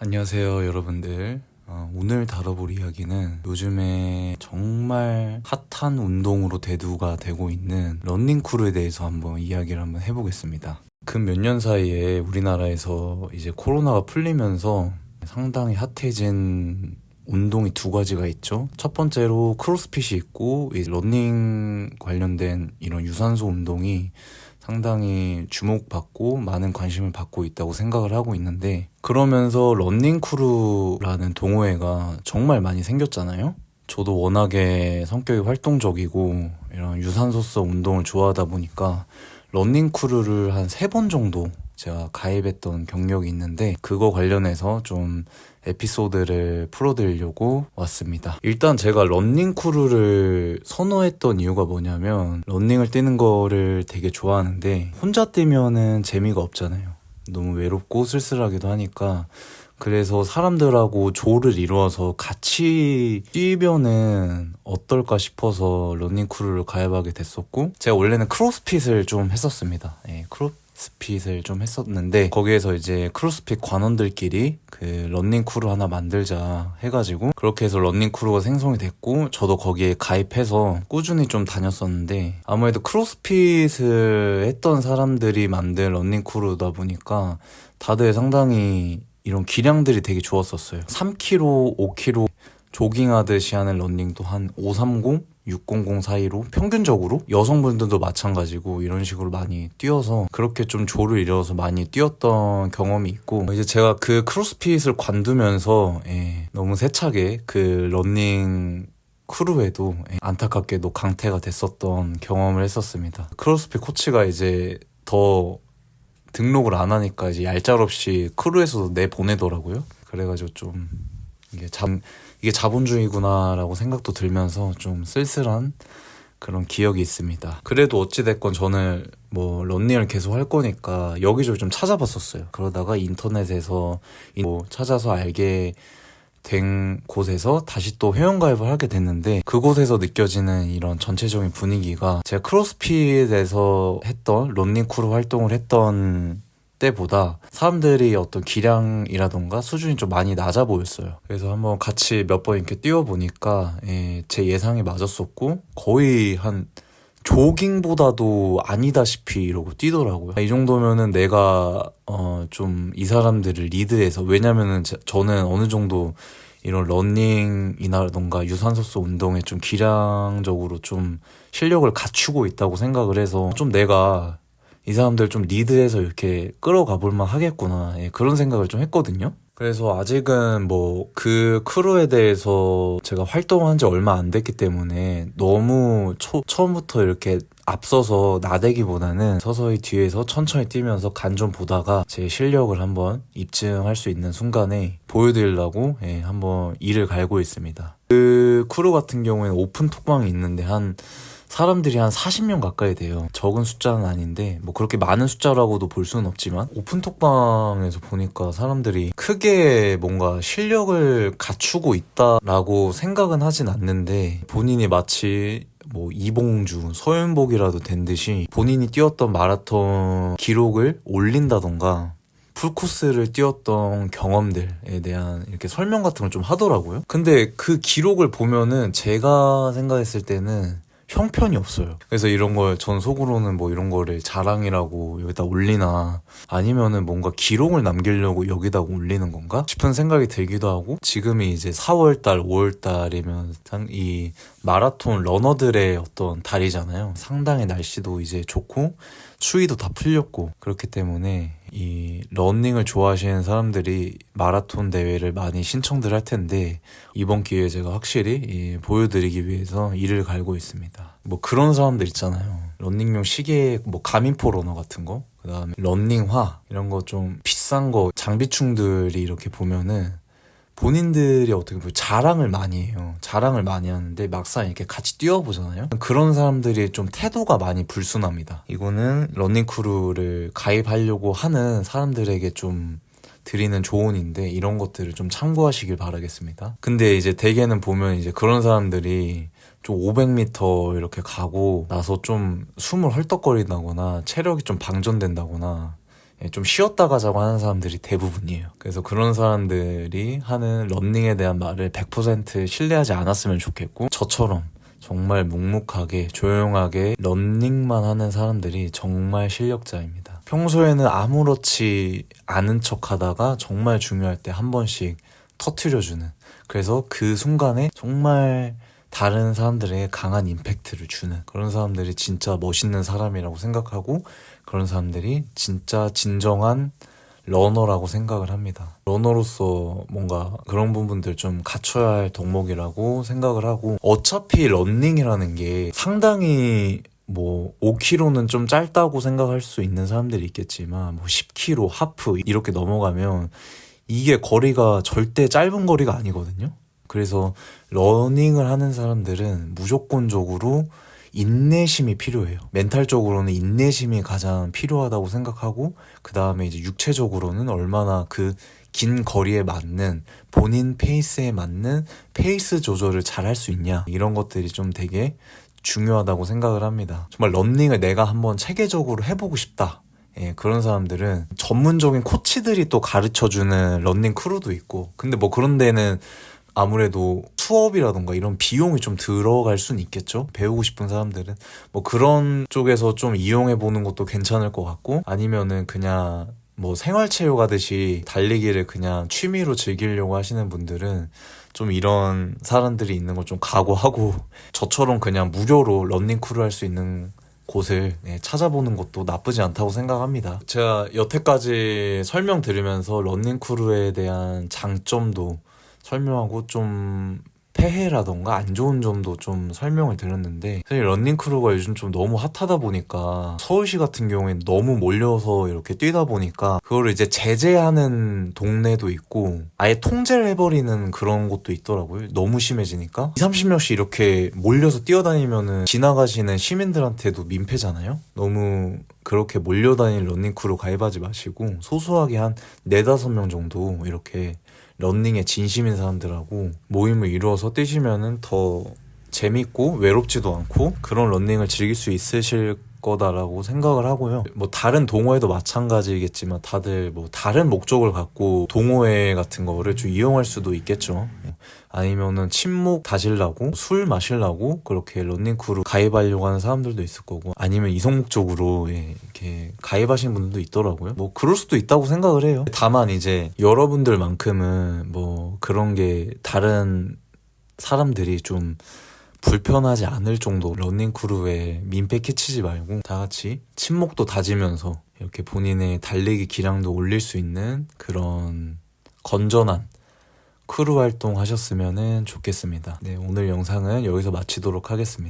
안녕하세요, 여러분들. 오늘 다뤄볼 이야기는 요즘에 정말 핫한 운동으로 대두가 되고 있는 러닝크루에 대해서 한번 이야기를 한번 해보겠습니다. 근 몇 년 사이에 우리나라에서 이제 코로나가 풀리면서 상당히 핫해진 운동이 두 가지가 있죠. 첫 번째로 크로스핏이 있고, 이 러닝 관련된 이런 유산소 운동이 상당히 주목받고 많은 관심을 받고 있다고 생각을 하고 있는데, 그러면서 러닝크루라는 동호회가 정말 많이 생겼잖아요. 저도 워낙에 성격이 활동적이고 이런 유산소성 운동을 좋아하다 보니까 러닝크루를 한 3번 정도 제가 가입했던 경력이 있는데, 그거 관련해서 좀 에피소드를 풀어드리려고 왔습니다. 일단 제가 러닝크루를 선호했던 이유가 뭐냐면, 러닝을 뛰는 거를 되게 좋아하는데 혼자 뛰면은 재미가 없잖아요. 너무 외롭고 쓸쓸하기도 하니까, 그래서 사람들하고 조를 이루어서 같이 뛰면은 어떨까 싶어서 러닝크루를 가입하게 됐었고, 제가 원래는 크로스핏을 좀 했었습니다. 크로스핏을 좀 했었는데, 거기에서 이제 크로스핏 관원들끼리 그 러닝크루 하나 만들자 해가지고 그렇게 해서 러닝크루가 생성이 됐고, 저도 거기에 가입해서 꾸준히 좀 다녔었는데, 아무래도 크로스핏을 했던 사람들이 만든 러닝크루다 보니까 다들 상당히 이런 기량들이 되게 좋았었어요. 3km, 5km 조깅하듯이 하는 러닝도 한 530, 600 사이로 평균적으로, 여성분들도 마찬가지고 이런 식으로 많이 뛰어서 그렇게 좀 조를 이뤄서 많이 뛰었던 경험이 있고, 이제 제가 그 크로스핏을 관두면서 너무 세차게 그 러닝 크루에도 안타깝게도 강퇴가 됐었던 경험을 했었습니다. 크로스핏 코치가 이제 더 등록을 안 하니까 이제 얄짤없이 크루에서도 내보내더라고요. 그래가지고 좀 이게 자본주의구나라고 생각도 들면서 좀 쓸쓸한 그런 기억이 있습니다. 그래도 어찌됐건 저는 뭐 러닝을 계속 할 거니까 여기저기 좀 찾아봤었어요. 그러다가 인터넷에서 뭐 찾아서 알게 된 곳에서 다시 또 회원가입을 하게 됐는데, 그곳에서 느껴지는 이런 전체적인 분위기가 제가 크로스핏에서 했던 러닝크루 활동을 했던 때보다 사람들이 어떤 기량이라던가 수준이 좀 많이 낮아 보였어요. 그래서 한번 같이 몇 번 이렇게 뛰어보니까 제 예상이 맞았었고, 거의 한 조깅보다도 아니다시피 이러고 뛰더라고요. 이 정도면은 내가 좀 이 사람들을 리드해서, 왜냐면은 저는 어느 정도 이런 러닝이나던가 유산소성 운동에 좀 기량적으로 좀 실력을 갖추고 있다고 생각을 해서, 좀 내가 이 사람들 좀 리드해서 이렇게 끌어가 볼만 하겠구나, 그런 생각을 좀 했거든요. 그래서 아직은 뭐 그 크루에 대해서 제가 활동한 지 얼마 안 됐기 때문에 너무 처음부터 이렇게 앞서서 나대기보다는 서서히 뒤에서 천천히 뛰면서 간 좀 보다가 제 실력을 한번 입증할 수 있는 순간에 보여드리려고 한번 이를 갈고 있습니다. 그 크루 같은 경우에는 오픈 톡방이 있는데 사람들이 한 40명 가까이 돼요. 적은 숫자는 아닌데 뭐 그렇게 많은 숫자라고도 볼 수는 없지만, 오픈톡방에서 보니까 사람들이 크게 뭔가 실력을 갖추고 있다라고 생각은 하진 않는데, 본인이 마치 뭐 이봉주, 서윤복이라도 된 듯이 본인이 뛰었던 마라톤 기록을 올린다던가 풀코스를 뛰었던 경험들에 대한 이렇게 설명 같은 걸 좀 하더라고요. 근데 그 기록을 보면은 제가 생각했을 때는 형편이 없어요. 그래서 이런 걸 전 속으로는 뭐 이런 거를 자랑이라고 여기다 올리나, 아니면은 뭔가 기록을 남기려고 여기다 올리는 건가 싶은 생각이 들기도 하고, 지금이 이제 4월달, 5월달이면 이 마라톤 러너들의 어떤 달이잖아요. 상당히 날씨도 이제 좋고 추위도 다 풀렸고, 그렇기 때문에 이 러닝을 좋아하시는 사람들이 마라톤 대회를 많이 신청들 할 텐데, 이번 기회에 제가 확실히 보여드리기 위해서 이를 갈고 있습니다. 뭐 그런 사람들 있잖아요. 러닝용 시계, 뭐 가민포 러너 같은 거, 그 다음에 러닝화, 이런 거 좀 비싼 거 장비충들이 이렇게 보면은 본인들이 어떻게 보면 자랑을 많이 해요. 자랑을 많이 하는데 막상 이렇게 같이 뛰어보잖아요. 그런 사람들이 좀 태도가 많이 불순합니다. 이거는 러닝크루를 가입하려고 하는 사람들에게 좀 드리는 조언인데, 이런 것들을 좀 참고하시길 바라겠습니다. 근데 이제 대개는 보면 이제 그런 사람들이 좀 500m 이렇게 가고 나서 좀 숨을 헐떡거린다거나 체력이 좀 방전된다거나 좀 쉬었다 가자고 하는 사람들이 대부분이에요. 그래서 그런 사람들이 하는 러닝에 대한 말을 100% 신뢰하지 않았으면 좋겠고, 저처럼 정말 묵묵하게 조용하게 러닝만 하는 사람들이 정말 실력자입니다. 평소에는 아무렇지 않은 척 하다가 정말 중요할 때 한 번씩 터트려주는, 그래서 그 순간에 정말 다른 사람들에게 강한 임팩트를 주는 그런 사람들이 진짜 멋있는 사람이라고 생각하고, 그런 사람들이 진짜 진정한 러너라고 생각을 합니다. 러너로서 뭔가 그런 부분들 좀 갖춰야 할 덕목이라고 생각을 하고, 어차피 러닝이라는 게 상당히 뭐 5km는 좀 짧다고 생각할 수 있는 사람들이 있겠지만, 뭐 10km, 하프 이렇게 넘어가면 이게 거리가 절대 짧은 거리가 아니거든요. 그래서 러닝을 하는 사람들은 무조건적으로 인내심이 필요해요. 멘탈적으로는 인내심이 가장 필요하다고 생각하고, 그 다음에 이제 육체적으로는 얼마나 그 긴 거리에 맞는 본인 페이스에 맞는 페이스 조절을 잘 할 수 있냐, 이런 것들이 좀 되게 중요하다고 생각을 합니다. 정말 러닝을 내가 한번 체계적으로 해보고 싶다, 그런 사람들은 전문적인 코치들이 또 가르쳐주는 러닝 크루도 있고, 근데 뭐 그런 데는 아무래도 수업이라던가 이런 비용이 좀 들어갈 수는 있겠죠. 배우고 싶은 사람들은 뭐 그런 쪽에서 좀 이용해 보는 것도 괜찮을 것 같고, 아니면은 그냥 뭐 생활체육 하듯이 달리기를 그냥 취미로 즐기려고 하시는 분들은 좀 이런 사람들이 있는 걸 좀 각오하고, 저처럼 그냥 무료로 러닝 크루 할 수 있는 곳을 찾아보는 것도 나쁘지 않다고 생각합니다. 제가 여태까지 설명 들으면서 러닝 크루에 대한 장점도 설명하고 좀 폐해라던가 안 좋은 점도 좀 설명을 드렸는데, 사실 러닝크루가 요즘 좀 너무 핫하다 보니까 서울시 같은 경우에 너무 몰려서 이렇게 뛰다 보니까 그거를 이제 제재하는 동네도 있고 아예 통제를 해버리는 그런 곳도 있더라고요. 너무 심해지니까 20, 30명씩 이렇게 몰려서 뛰어다니면은 지나가시는 시민들한테도 민폐잖아요. 너무 그렇게 몰려다니는 러닝크루 가입하지 마시고, 소소하게 한 4, 5명 정도 이렇게 러닝에 진심인 사람들하고 모임을 이루어서 뛰시면은 더 재밌고 외롭지도 않고 그런 러닝을 즐길 수 있으실 거다라고 생각을 하고요. 뭐 다른 동호회도 마찬가지겠지만 다들 뭐 다른 목적을 갖고 동호회 같은 거를 좀 이용할 수도 있겠죠. 아니면은 친목 다지려고 술 마시려고 그렇게 러닝크루 가입하려고 하는 사람들도 있을 거고, 아니면 이성 목적으로 이렇게 가입하시는 분들도 있더라고요. 뭐 그럴 수도 있다고 생각을 해요. 다만 이제 여러분들만큼은 뭐 그런 게 다른 사람들이 좀 불편하지 않을 정도 러닝크루에 민폐 끼치지 말고 다 같이 친목도 다지면서 이렇게 본인의 달리기 기량도 올릴 수 있는 그런 건전한 크루 활동 하셨으면 좋겠습니다. 네, 오늘 영상은 여기서 마치도록 하겠습니다.